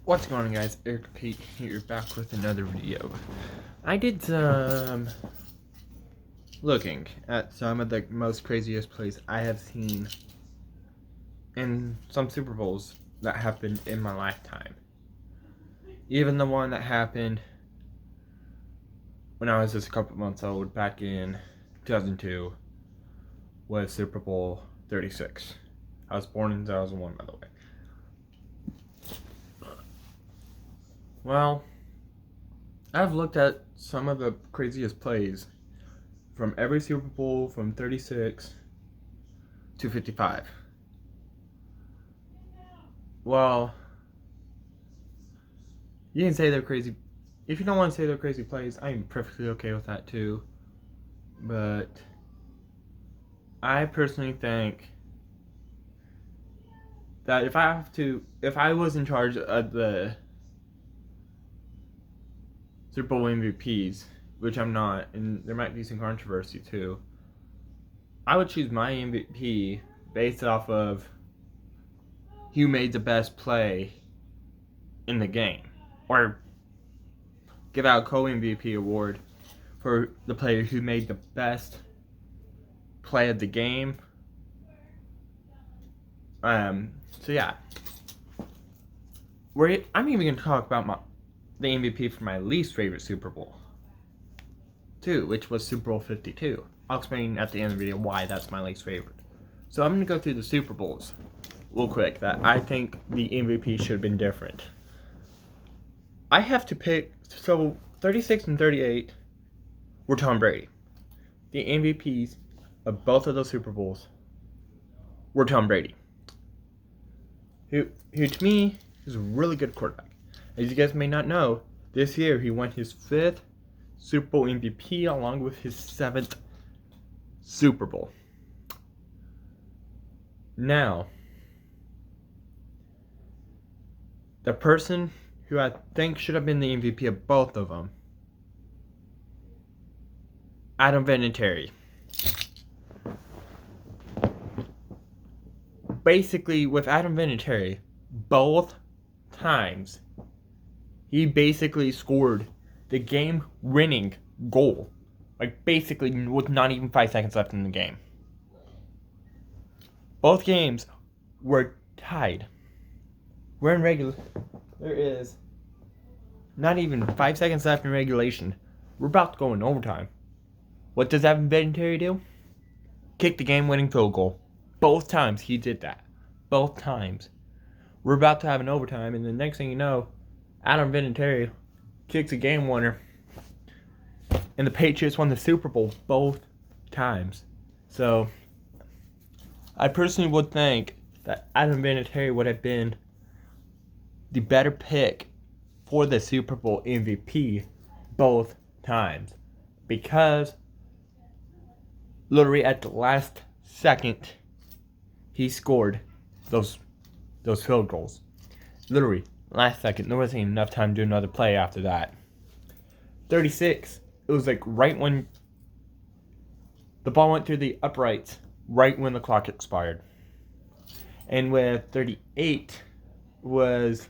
What's going on, guys? Eric Pete here, back with another video. I did some looking at some of the most craziest plays I have seen in some Super Bowls that happened in my lifetime. Even the one that happened when I was just a couple months old, back in 2002, was Super Bowl 36. I was born in 2001, by the way. Well, I've looked at some of the craziest plays from every Super Bowl from 36 to 55. Well, you can say they're crazy. If you don't want to say they're crazy plays, I'm perfectly okay with that too. But I personally think that if I was in charge of the Super Bowl MVPs, which I'm not, and there might be some controversy too, I would choose my MVP based off of who made the best play in the game, or give out a co-MVP award for the player who made the best play of the game. So yeah, I'm even going to talk about the MVP for my least favorite Super Bowl too, which was Super Bowl 52. I'll explain at the end of the video why that's my least favorite. So I'm going to go through the Super Bowls real quick that I think the MVP should have been different. I have to pick, so 36 and 38 were Tom Brady. The MVPs of both of those Super Bowls were Tom Brady, who to me is a really good quarterback. As you guys may not know, this year he won his 5th Super Bowl MVP along with his 7th Super Bowl. Now, the person who I think should have been the MVP of both of them, Adam Vinatieri. Basically, with Adam Vinatieri, both times, he basically scored the game-winning goal. Like, basically, with not even 5 seconds left in the game. Both games were tied. We're in regular. There is not even 5 seconds left in regulation. We're about to go in overtime. What does Adam Vinatieri do? Kick the game-winning field goal. Both times he did that. Both times. We're about to have an overtime, and the next thing you know, Adam Vinatieri kicks a game winner, and the Patriots won the Super Bowl both times. So, I personally would think that Adam Vinatieri would have been the better pick for the Super Bowl MVP both times, because literally at the last second he scored those field goals. Literally last second. There wasn't enough time to do another play after that. 36, it was like right when the ball went through the uprights, right when the clock expired. And with 38 there was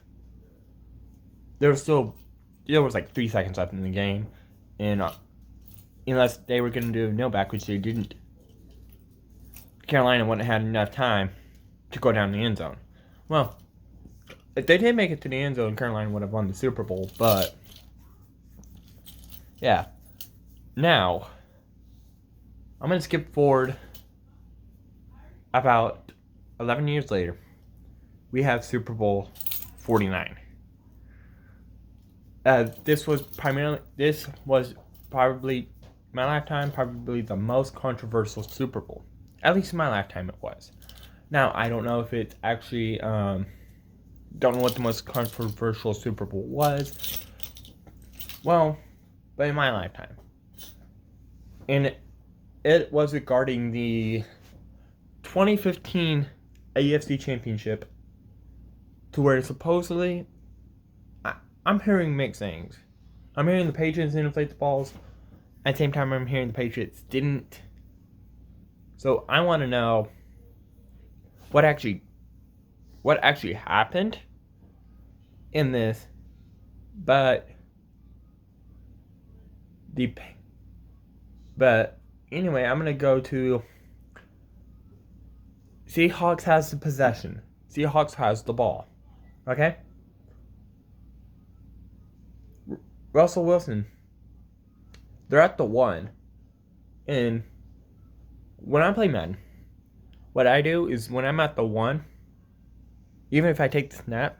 like 3 seconds left in the game, and unless they were going to do a nail back, which they didn't, Carolina wouldn't have had enough time to go down the end zone. Well, if they did make it to the end zone, Carolina would have won the Super Bowl, but yeah. Now, I'm going to skip forward about 11 years later. We have Super Bowl 49. This was probably my lifetime, probably the most controversial Super Bowl. At least in my lifetime it was. Now, I don't know if it's actually, don't know what the most controversial Super Bowl was. Well, but in my lifetime. And it was regarding the 2015 AFC Championship, to where supposedly, I'm hearing mixed things. I'm hearing the Patriots inflate the balls. At the same time, I'm hearing the Patriots didn't. So I want to know what actually happened in this, but anyway, I'm gonna go to Seahawks has the possession. Seahawks has the ball. Okay? Russell Wilson. They're at the 1. And when I play Madden, what I do is when I'm at the 1, even if I take the snap,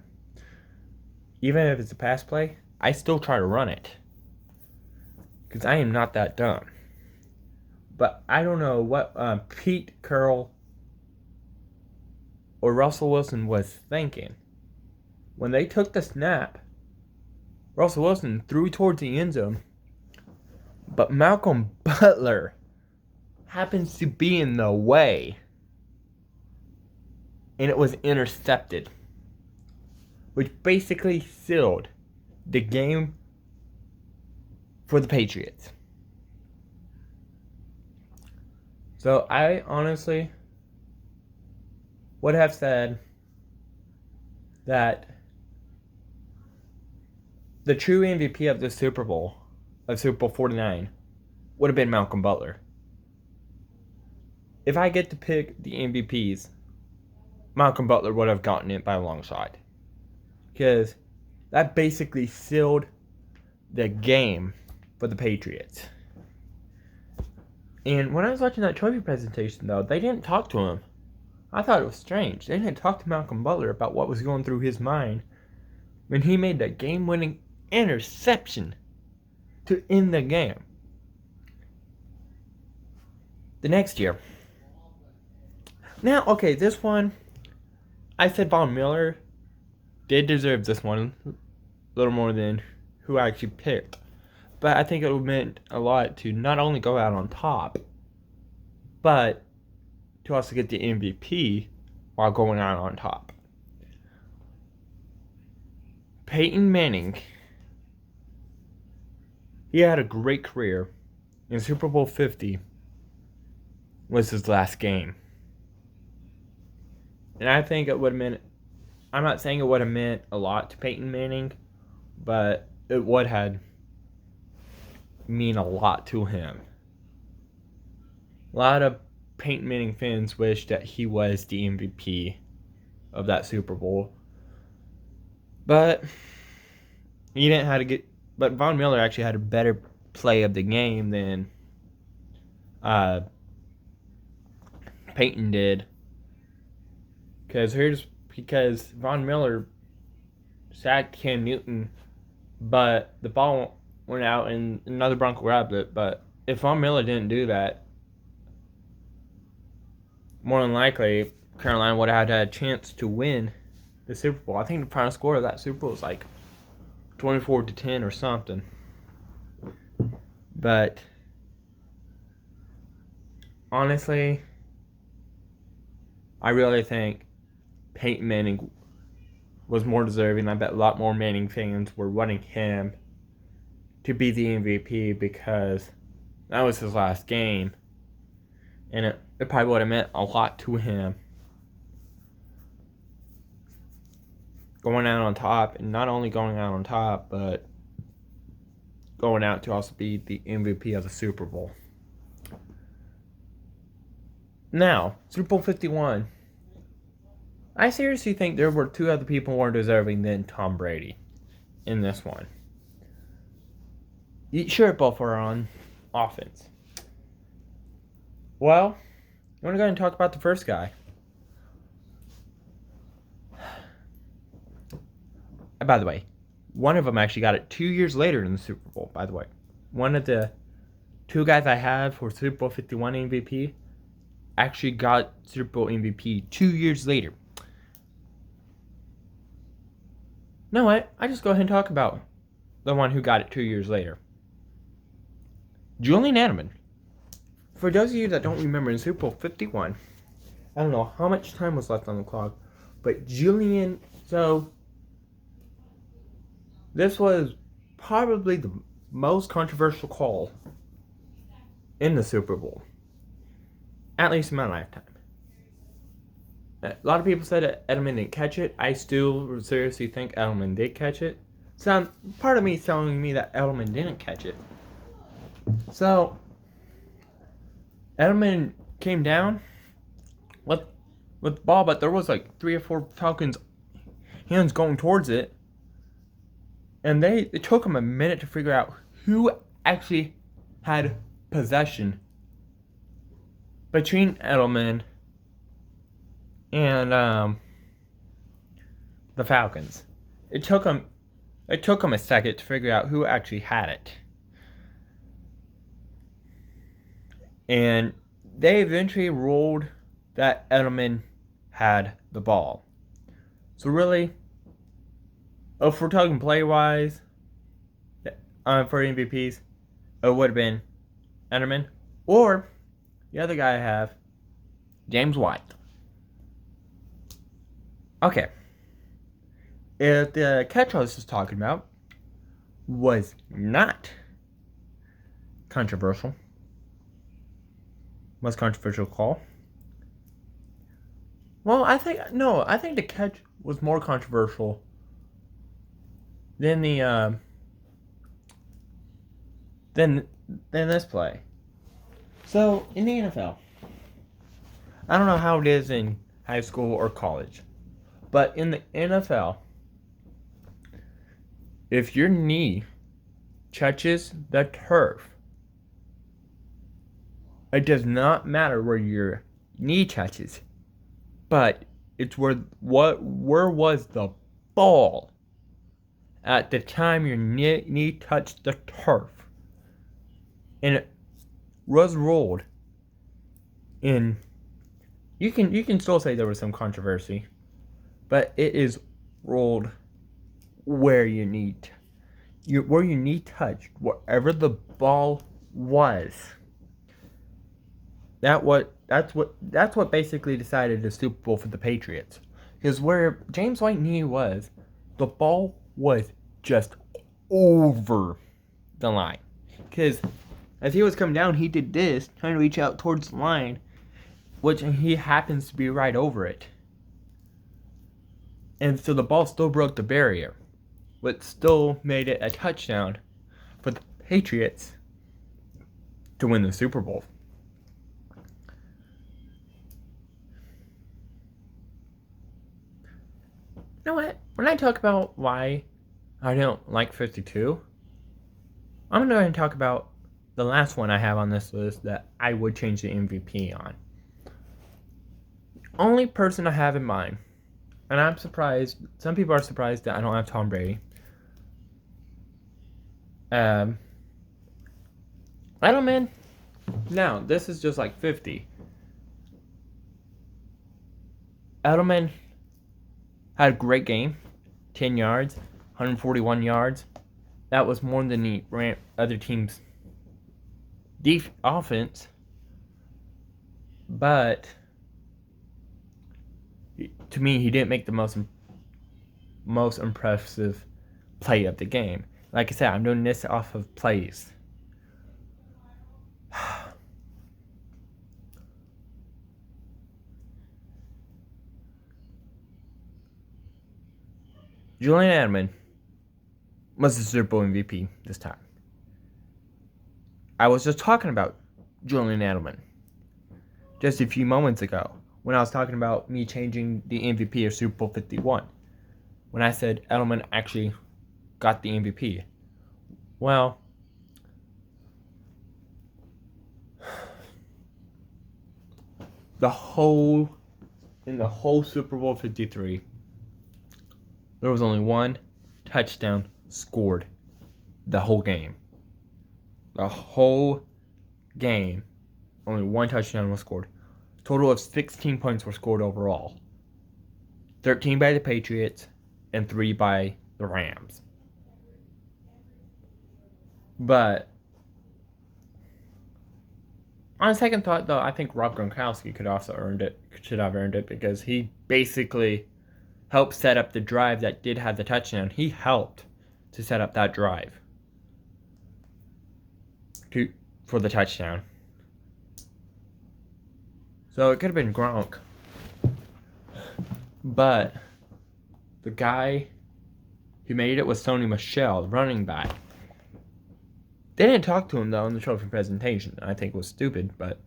even if it's a pass play, I still try to run it. Because I am not that dumb. But I don't know what Pete Carroll or Russell Wilson was thinking. When they took the snap, Russell Wilson threw towards the end zone, but Malcolm Butler happens to be in the way, and it was intercepted, which basically sealed the game for the Patriots. So I honestly would have said that the true MVP of the Super Bowl, of Super Bowl 49, would have been Malcolm Butler. If I get to pick the MVPs, Malcolm Butler would have gotten it by a long shot. Because that basically sealed the game for the Patriots. And when I was watching that trophy presentation, though, they didn't talk to him. I thought it was strange. They didn't talk to Malcolm Butler about what was going through his mind when he made that game-winning interception to end the game. The next year. Now, okay, this one, I said Von Miller did deserve this one a little more than who I actually picked. But I think it would meant a lot to not only go out on top, but to also get the MVP while going out on top. Peyton Manning, he had a great career. In Super Bowl 50 was his last game. And I think it would have meant, I'm not saying it would have meant a lot to Peyton Manning, but it would have mean a lot to him. A lot of Peyton Manning fans wish that he was the MVP of that Super Bowl. But he didn't have to get. But Von Miller actually had a better play of the game than Peyton did. Because Von Miller sacked Cam Newton, but the ball went out and another Bronco grabbed it. But if Von Miller didn't do that, more than likely Carolina would have had a chance to win the Super Bowl. I think the final score of that Super Bowl was like 24-10 or something. But honestly, I really think Peyton Manning was more deserving. I bet a lot more Manning fans were wanting him to be the MVP because that was his last game. And it probably would have meant a lot to him. Going out on top, and not only going out on top, but going out to also be the MVP of the Super Bowl. Now, Super Bowl 51. I seriously think there were two other people more deserving than Tom Brady in this one. Sure, both were on offense. Well, you want to go ahead and talk about the first guy. And by the way, one of them actually got it 2 years later in the Super Bowl, by the way. One of the two guys I have for Super Bowl 51 MVP actually got Super Bowl MVP 2 years later. No, I just go ahead and talk about the one who got it 2 years later. Julian Edelman. For those of you that don't remember, in Super Bowl 51, I don't know how much time was left on the clock, but this was probably the most controversial call in the Super Bowl, at least in my lifetime. A lot of people said that Edelman didn't catch it. I still seriously think Edelman did catch it. Part of me is telling me that Edelman didn't catch it. So, Edelman came down with the ball, but there was like 3 or 4 Falcons hands going towards it. And it took them a minute to figure out who actually had possession between Edelman and the Falcons. It took them a second to figure out who actually had it. And they eventually ruled that Edelman had the ball. So really, if we're talking play-wise, for MVPs, it would have been Edelman or the other guy I have, James White. Okay. If the catch I was just talking about was not controversial, most controversial call. Well, I think the catch was more controversial than the than this play. So in the NFL, I don't know how it is in high school or college, but in the NFL, if your knee touches the turf, it does not matter where your knee touches, but it's where was the ball at the time your knee touched the turf. And it was ruled in, you can still say there was some controversy, but it is ruled where your knee touched, wherever the ball was. That's what basically decided the Super Bowl for the Patriots. Because where James White's knee was, the ball was just over the line. Because as he was coming down, he did this, trying to reach out towards the line, which he happens to be right over it. And so the ball still broke the barrier, which still made it a touchdown for the Patriots to win the Super Bowl. You know what? When I talk about why I don't like 52, I'm going to go ahead and talk about the last one I have on this list that I would change the MVP on. Only person I have in mind, and I'm surprised, some people are surprised that I don't have Tom Brady. Edelman, now this is just like 50. Edelman had a great game, 10 yards, 141 yards. That was more than he ran other teams' offense. But to me, he didn't make the most impressive play of the game. Like I said, I'm doing this off of plays. Julian Edelman was the Super Bowl MVP this time. I was just talking about Julian Edelman just a few moments ago when I was talking about me changing the MVP of Super Bowl 51. When I said Edelman actually got the MVP. Well, in the whole Super Bowl 53, there was only one touchdown scored the whole game. The whole game, only one touchdown was scored. Total of 16 points were scored overall. 13 by the Patriots and 3 by the Rams. But on second thought, though, I think Rob Gronkowski should have earned it because he basically helped set up the drive that did have the touchdown. He helped to set up that drive for the touchdown. So it could have been Gronk. But the guy who made it was Sony Michel, the running back. They didn't talk to him, though, in the trophy presentation. I think it was stupid, but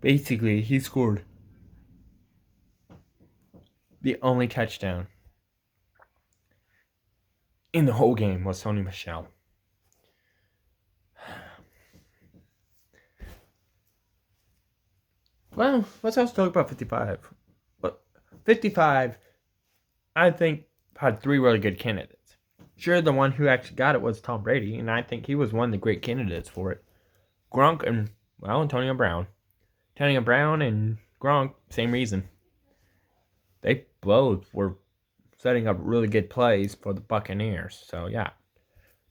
basically, he scored the only touchdown in the whole game was Sony Michel. Well, let's also talk about 55. But 55, I think, had 3 really good candidates. Sure, the one who actually got it was Tom Brady, and I think he was one of the great candidates for it. Gronk and, well, Antonio Brown. Antonio Brown and Gronk, same reason. They both were setting up really good plays for the Buccaneers. So, yeah.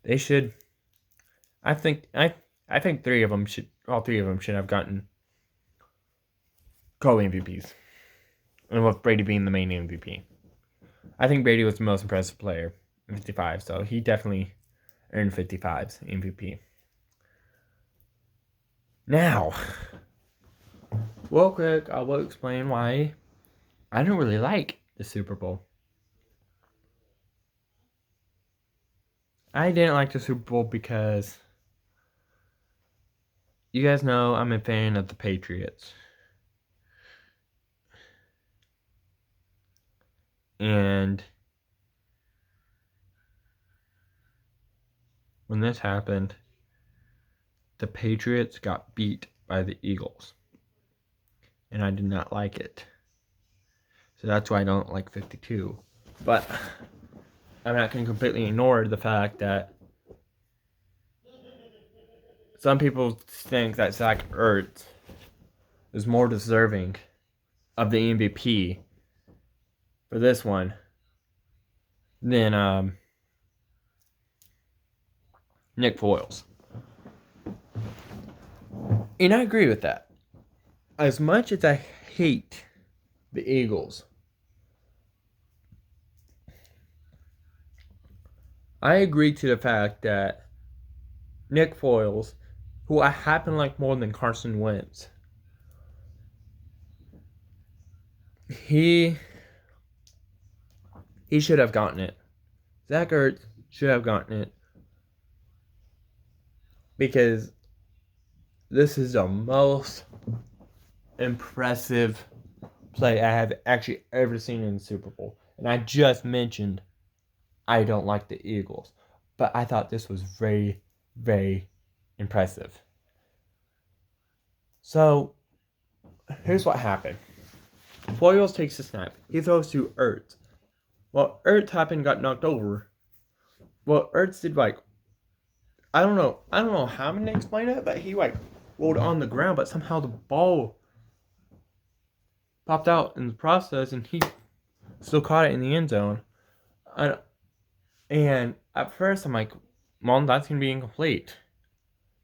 They should, I think all 3 of them should have gotten co-MVPs. And with Brady being the main MVP. I think Brady was the most impressive player in 55, so he definitely earned 55's MVP. Now, real quick, I will explain why I don't really like the Super Bowl. I didn't like the Super Bowl because you guys know I'm a fan of the Patriots. And when this happened, the Patriots got beat by the Eagles. And I did not like it. So that's why I don't like 52. But I'm not going to completely ignore the fact that some people think that Zach Ertz is more deserving of the MVP for this one than Nick Foles. And I agree with that. As much as I hate the Eagles, I agree to the fact that Nick Foles, who I happen to like more than Carson Wentz, he should have gotten it. Zach Ertz should have gotten it. Because this is the most impressive play I have actually ever seen in the Super Bowl. And I just mentioned I don't like the Eagles. But I thought this was very, very impressive. So, here's what happened. Foles takes the snap. He throws to Ertz. Well, Ertz happened got knocked over. Well, Ertz did I don't know how I'm going to explain it, but he rolled on the ground, but somehow the ball popped out in the process, and he still caught it in the end zone. And at first, I'm like, Mom, that's going to be incomplete.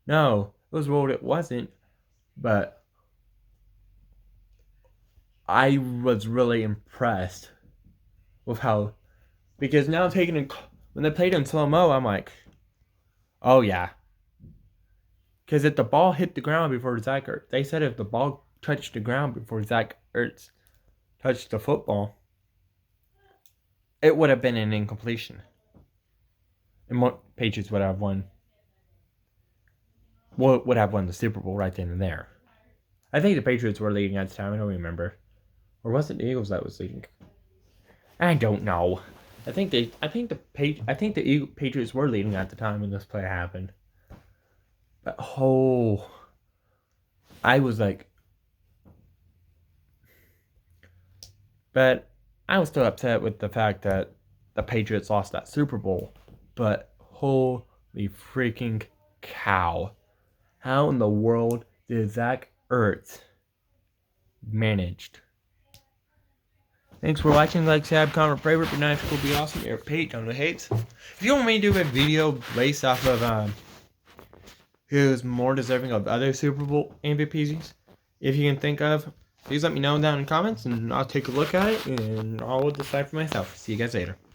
No, it was rolled, it wasn't, but I was really impressed with how, because now when they played in slow-mo, I'm like, oh yeah. Because if the ball hit the ground before Zach Ertz, they said if the ball touched the ground before Zach Ertz touched the football, it would have been an incompletion. And Patriots would have won. Would have won the Super Bowl right then and there. I think the Patriots were leading at the time. I don't remember, or was it the Eagles that was leading? I don't know. I think the Patriots were leading at the time when this play happened. But I was like, but I was still upset with the fact that the Patriots lost that Super Bowl. But holy freaking cow. How in the world did Zach Ertz managed? Thanks for watching. Like, subscribe, comment, favorite, be nice, cool, be awesome. Your page on the hates. If you want me to do a video based off of who's more deserving of other Super Bowl MVPs, if you can think of, please let me know down in the comments, and I'll take a look at it, and I'll decide for myself. See you guys later.